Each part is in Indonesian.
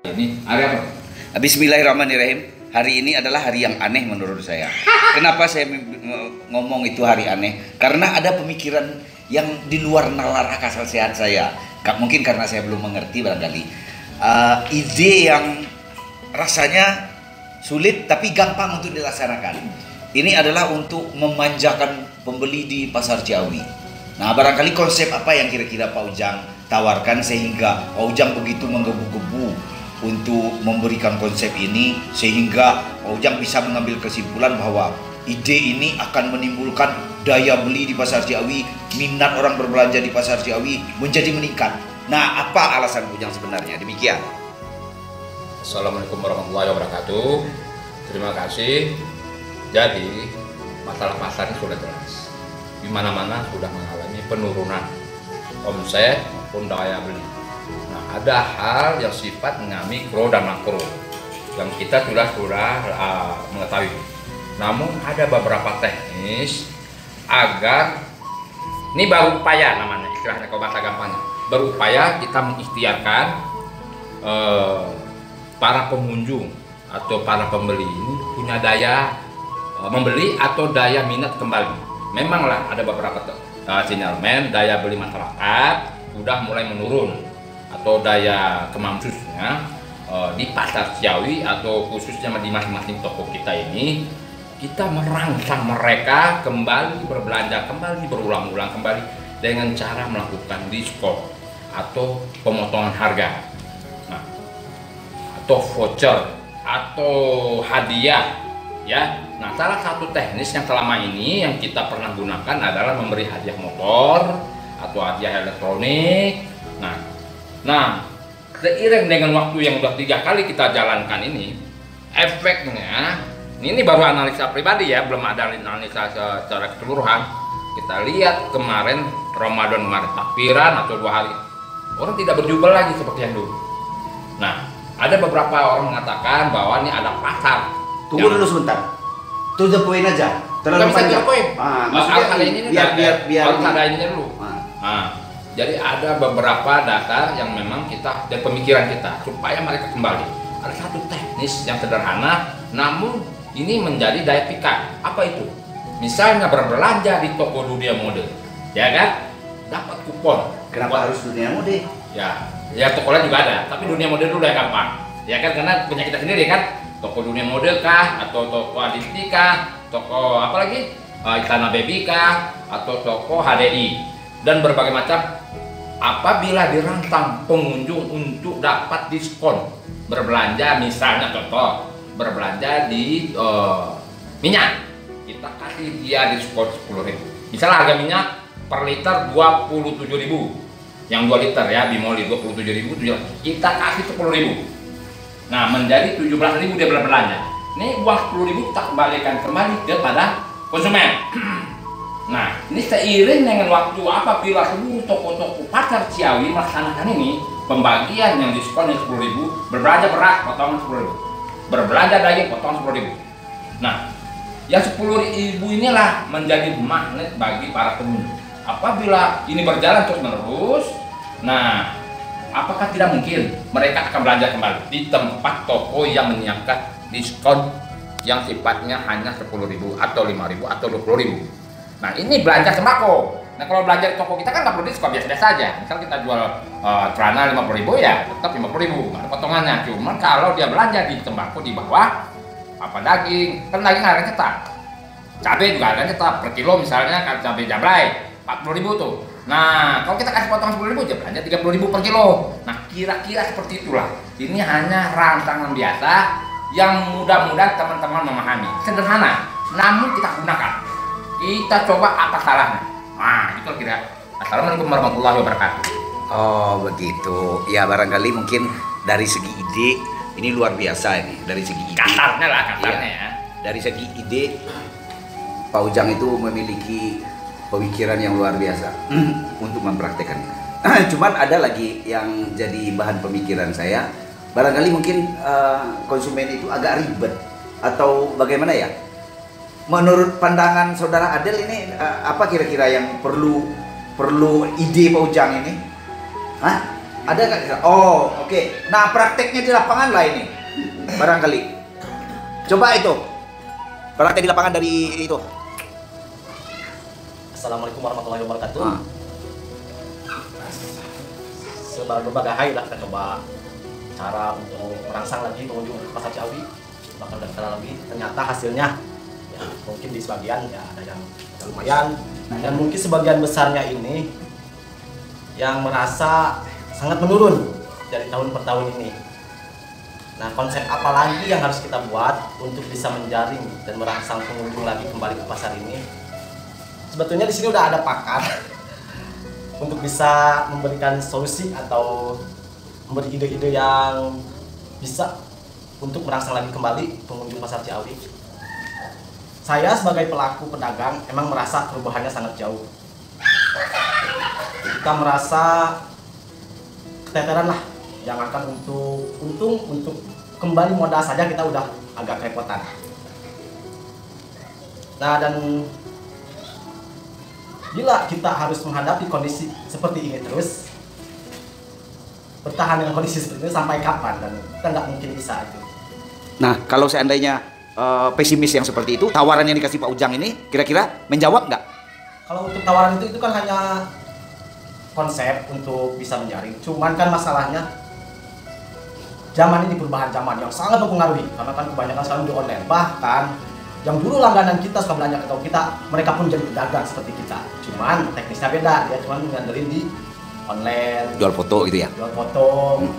Ini hari apa? Bismillahirrahmanirrahim. Hari ini adalah hari yang aneh menurut saya. Kenapa saya ngomong itu hari aneh? Karena ada pemikiran yang di luar nalar akal sehat saya. Mungkin karena saya belum mengerti barangkali. Ide yang rasanya sulit tapi gampang untuk dilaksanakan. Ini adalah untuk memanjakan pembeli di Pasar Ciawi. Nah, barangkali konsep apa yang kira-kira Pak Ujang tawarkan sehingga Pak Ujang begitu menggebu-gebu untuk memberikan konsep ini, sehingga Pak Ujang bisa mengambil kesimpulan bahwa ide ini akan menimbulkan daya beli di Pasar Ciawi, minat orang berbelanja di Pasar Ciawi menjadi meningkat. Nah, apa alasan Ujang sebenarnya? Demikian. Assalamualaikum warahmatullahi wabarakatuh. Terima kasih. Jadi masalah pasar ini sudah jelas. Di mana-mana sudah mengalami penurunan omset maupun daya beli. Nah, ada hal yang sifat mikro dan makro yang kita sudah mengetahui. Namun ada beberapa teknis agar ini baru upaya namanya, istilahnya kalau bahasa gampangnya. Berupaya kita mengikhtiarkan para pengunjung atau para pembeli ini punya daya membeli atau daya minat kembali. Memanglah ada beberapa sinyalmen daya beli masyarakat sudah mulai menurun atau daya kemampuannya di Pasar Ciawi atau khususnya di masing-masing toko kita ini, kita merangsang mereka kembali berbelanja kembali berulang-ulang kembali dengan cara melakukan diskon atau pemotongan harga, nah, atau voucher atau hadiah ya. Nah, salah satu teknis yang selama ini yang kita pernah gunakan adalah memberi hadiah motor atau hadiah elektronik. Nah, seiring dengan waktu yang sudah 3 kali kita jalankan ini, efeknya ini baru analisa pribadi ya, belum ada analisa secara keseluruhan. Kita lihat kemarin Ramadan kemarin takbiran atau 2 hari, orang tidak berjubel lagi seperti yang dulu. Nah, ada beberapa orang mengatakan bahwa ini ada pasar. Tunggu dulu sebentar. To the point aja. Terlalu panjang. Biar harus ada ini dulu. Jadi ada beberapa data yang memang kita dan pemikiran kita supaya mereka kembali. Ada satu teknis yang sederhana, namun ini menjadi daya pikat. Apa itu? Misalnya berbelanja di toko Dunia Mode, ya kan? Dapat kupon. Kenapa harus Dunia Mode? Ya toko lain juga ada, tapi Dunia Mode dulu yang gampang. Ya kan, karena punya kita sendiri kan. Toko Dunia Mode kah, atau toko Adisti kah, toko apa lagi? Istana Baby kah, atau toko HDI dan berbagai macam. Apabila dirangsang pengunjung untuk dapat diskon berbelanja, misalnya contoh berbelanja di minyak, kita kasih dia diskon 10.000. Misalnya harga minyak per liter 27.000, yang 2 liter ya, Bimoli 27.000, kita kasih 10.000. Nah, menjadi 17.000 dia berbelanja. Ini uang 10.000 kita kembalikan kembali kepada konsumen. Nah, ini seiring dengan waktu apabila seluruh toko-toko Pasar Ciawi melaksanakan ini, pembagian yang diskon 10.000, berbelanja beras potongan 10.000, berbelanja daging potongan 10.000. Nah, yang 10.000 inilah menjadi magnet bagi para pengunjung. Apabila ini berjalan terus menerus, nah, apakah tidak mungkin mereka akan belanja kembali di tempat toko yang menyiapkan diskon yang sifatnya hanya 10.000 atau 5.000 atau 20.000. Nah, ini belanja sembako. Nah, kalau belanja di toko kita kan nggak perlu diskon, biasa-biasa saja. Misal kita jual celana 50.000 ya tetap 50.000, nggak ada potongannya. Cuman kalau dia belanja di sembako di bawah apa daging, kan daging harganya tetap. Cabai juga harganya tetap per kilo, misalnya kan cabai jablay 40.000 tuh. Nah, kalau kita kasih potongan 10.000 aja belanja 30.000 per kilo. Nah, kira-kira seperti itulah. Ini hanya rangsangan biasa yang mudah-mudahan teman-teman memahami. Sederhana, namun kita gunakan. Kita coba apa salahnya. Nah, itu kira. Assalamualaikum warahmatullahi wabarakatuh. Oh, begitu. Ya, barangkali mungkin dari segi ide ini luar biasa ini. Dari segi ide. Kasarnya ya. Dari segi ide Pak Ujang itu memiliki pemikiran yang luar biasa untuk mempraktekannya. Cuman ada lagi yang jadi bahan pemikiran saya. Barangkali mungkin konsumen itu agak ribet atau bagaimana ya? Menurut pandangan saudara Adel ini apa kira-kira yang perlu ide Pak Ujang ini? Hah? Ada nggak? Oh, oke. Nah, prakteknya di lapangan lah ini. Barangkali. Coba itu. Praktek di lapangan dari itu. Assalamualaikum warahmatullahi wabarakatuh. Ah. Berbagai hal lah kita coba cara untuk merangsang lagi pengunjung pasar Ciawi, bakal kita lebih. Ternyata hasilnya ya mungkin di sebagian ya ada yang lumayan, dan mungkin sebagian besarnya ini yang merasa sangat menurun dari tahun per tahun ini. Nah, konsep apa lagi yang harus kita buat untuk bisa menjaring dan merangsang pengunjung lagi kembali ke pasar ini? Sebetulnya di sini udah ada pakar untuk bisa memberikan solusi atau memberi ide-ide yang bisa untuk merangsang lagi kembali pengunjung pasar Ciawi. Saya sebagai pelaku pedagang emang merasa perubahannya sangat jauh. Kita merasa keteteran lah, jangankan untuk untung, untuk kembali modal saja kita udah agak kerepotan. Nah, dan bila kita harus menghadapi kondisi seperti ini terus, bertahan dengan kondisi seperti ini sampai kapan, dan kita nggak mungkin bisa itu. Nah, kalau seandainya pesimis yang seperti itu, tawaran yang dikasih Pak Ujang ini kira-kira menjawab nggak? Kalau untuk tawaran itu kan hanya konsep untuk bisa menjaring. Cuman kan masalahnya zaman ini perubahan zaman yang sangat mempengaruhi, karena kan kebanyakan sekarang di online. Bahkan yang dulu langganan kita suka belanja ke toko kita, mereka pun jadi pedagang seperti kita. Cuman teknisnya beda, dia cuma ngandelin di online, Jual foto gitu ya? jual foto.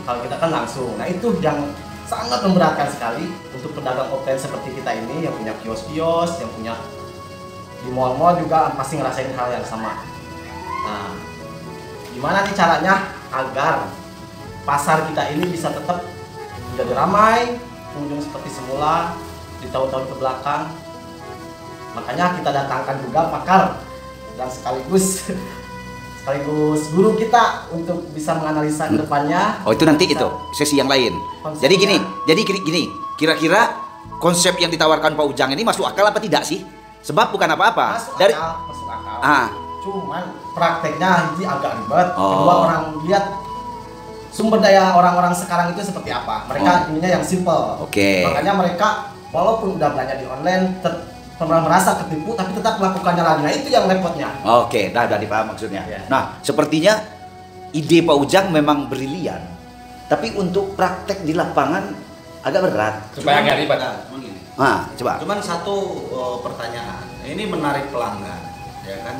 Kalau kita kan langsung. Nah, itu yang sangat memberatkan sekali untuk pedagang offline seperti kita ini, yang punya kios-kios, yang punya di mall-mall juga pasti ngerasain hal yang sama. Nah, gimana nih caranya agar pasar kita ini bisa tetap menjadi ramai, pengunjung seperti semula di tahun-tahun ke belakang. Makanya kita datangkan juga pakar dan sekaligus guru kita untuk bisa menganalisa ke depannya. Oh, itu nanti itu sesi yang lain. Konsepnya. Jadi gini, kira-kira konsep yang ditawarkan Pak Ujang ini masuk akal apa tidak sih? Sebab bukan apa-apa. Masuk akal. Cuman prakteknya ini agak ribet. Oh. Kedua, orang lihat sumber daya orang-orang sekarang itu seperti apa. Mereka inginnya yang simple. Oke. Makanya mereka walaupun udah belanja di online pernah merasa ketipu, tapi tetap melakukannya lagi. Nah, itu yang repotnya. Oke, udah dipaham maksudnya. Ya. Nah, sepertinya ide Pak Ujang memang brilian. Tapi untuk praktek di lapangan agak berat. Supaya nggak ribet. Cuman gini. Nah, coba. Cuman satu pertanyaan. Ini menarik pelanggan, ya kan?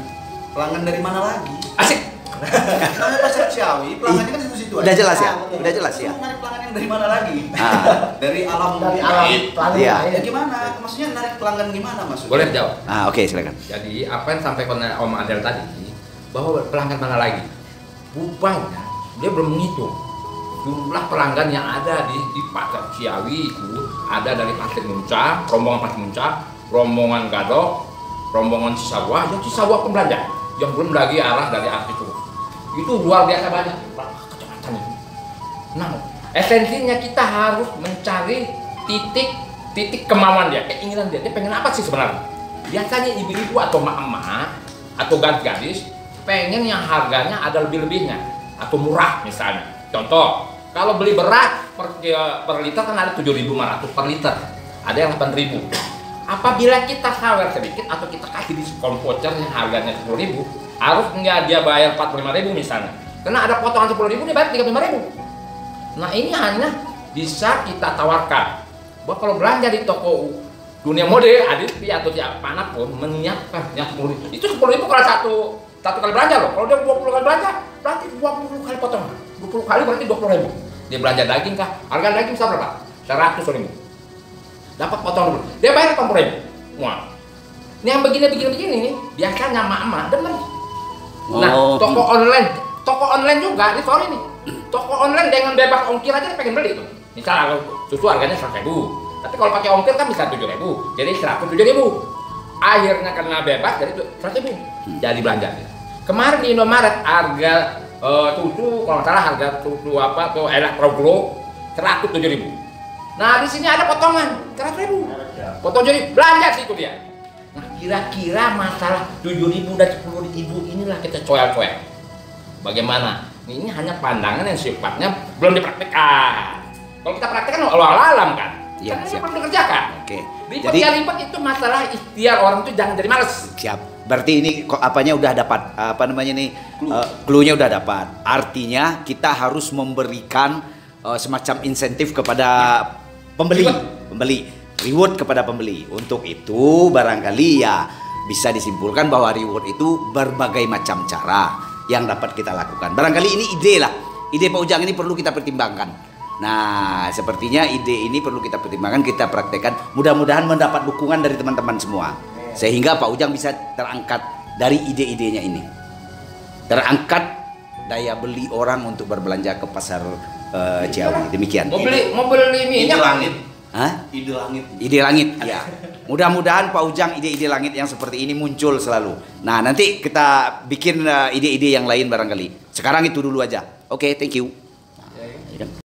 Pelanggan dari mana lagi? Asik. Namanya pasar Ciawi, pelanggannya kan di situ Udah aja. jelas ya? betul. Udah jelas ya? Menarik pelanggan yang dari mana lagi? Ah. Dari alam. Dari alam planning Iya. lain. Ya gimana? Maksudnya narik pelanggan gimana maksudnya? Boleh jawab. Ah, oke, silakan. Jadi apa yang disampaikan oleh Om Adel tadi, bahwa pelanggan mana lagi? Rupanya dia belum menghitung jumlah pelanggan yang ada di pasar Ciawi itu. Ada dari Pasir Muncak, rombongan Pasir Muncak, rombongan Gadok, rombongan Cisawah, yang Cisawah pembelanja, yang belum lagi arah dari arah itu luar biasa banyak kecamatan itu. Nah, esensinya kita harus mencari titik kemauan dia, keinginan dia pengen apa sih sebenarnya. Biasanya ibu-ibu atau emak-emak atau gadis pengen yang harganya ada lebih-lebihnya atau murah misalnya. Contoh, kalau beli beras per liter kan ada 7.500 per liter, ada yang 8.000. Apabila kita sawer sedikit atau kita kasih diskon voucher yang harganya 10.000, harus nggak dia bayar 45.000 misalnya, karena ada potongan 10.000 dia bayar 35.000. Nah, ini hanya bisa kita tawarkan bahwa kalau belanja di toko Dunia Mode, Aditri atau siapa pun menyiapkan yang 10.000, itu 10.000 kalau satu kali belanja loh. Kalau dia 20 kali belanja, berarti 20 kali potongan. 20 kali berarti 20.000. Dia belanja daging kah? Harga daging bisa berapa? 100.000. Dapat potongan dulu. Dia bayar 80.000. Wah. Ini yang begini nih, biasanya emak-emak demen. Nah, toko online juga, ini sorry nih. Toko online dengan bebas ongkir aja dia pengen beli tuh. Misal kalau susu harganya 100.000, tapi kalau pakai ongkir kan bisa 7.000, jadi 107.000. Akhirnya karena bebas jadi 100.000, jadi belanja. Kemarin di Indomaret harga susu, kalau nggak salah harga susu apa tuh Electroglow 107.000. Nah, di sini ada potongan 100.000. Potong jadi belanja sih itu dia. Nah, kira-kira masalah 7.000 dan 10.000 inilah kita coel-coel. Bagaimana Ini hanya pandangan yang sifatnya belum dipraktekkan. Kalau kita praktekkan alam kan. Iya, Kan ini siap. perlu dikerjakan. Oke. Lipat Jadi ya lipat itu masalah ikhtiar orang itu jangan jadi males. siap. Berarti ini kok apanya udah dapat apa namanya nih clue-nya udah dapat. Artinya kita harus memberikan semacam insentif kepada pembeli, reward kepada pembeli. Untuk itu barangkali ya bisa disimpulkan bahwa reward itu berbagai macam cara yang dapat kita lakukan. Barangkali ini ide lah. Ide Pak Ujang ini perlu kita pertimbangkan. Nah, sepertinya ide ini perlu kita pertimbangkan, kita praktekkan. Mudah-mudahan mendapat dukungan dari teman-teman semua. Sehingga Pak Ujang bisa terangkat dari ide-idenya ini. Terangkat daya beli orang untuk berbelanja ke pasar Ciawi. Demikian. Mau beli Ide minyak. langit. Hah? Ide langit. Ide langit, ya. Mudah-mudahan Pak Ujang ide-ide langit yang seperti ini muncul selalu. Nah, nanti kita bikin ide-ide yang lain barangkali. Sekarang itu dulu aja. Oke, thank you.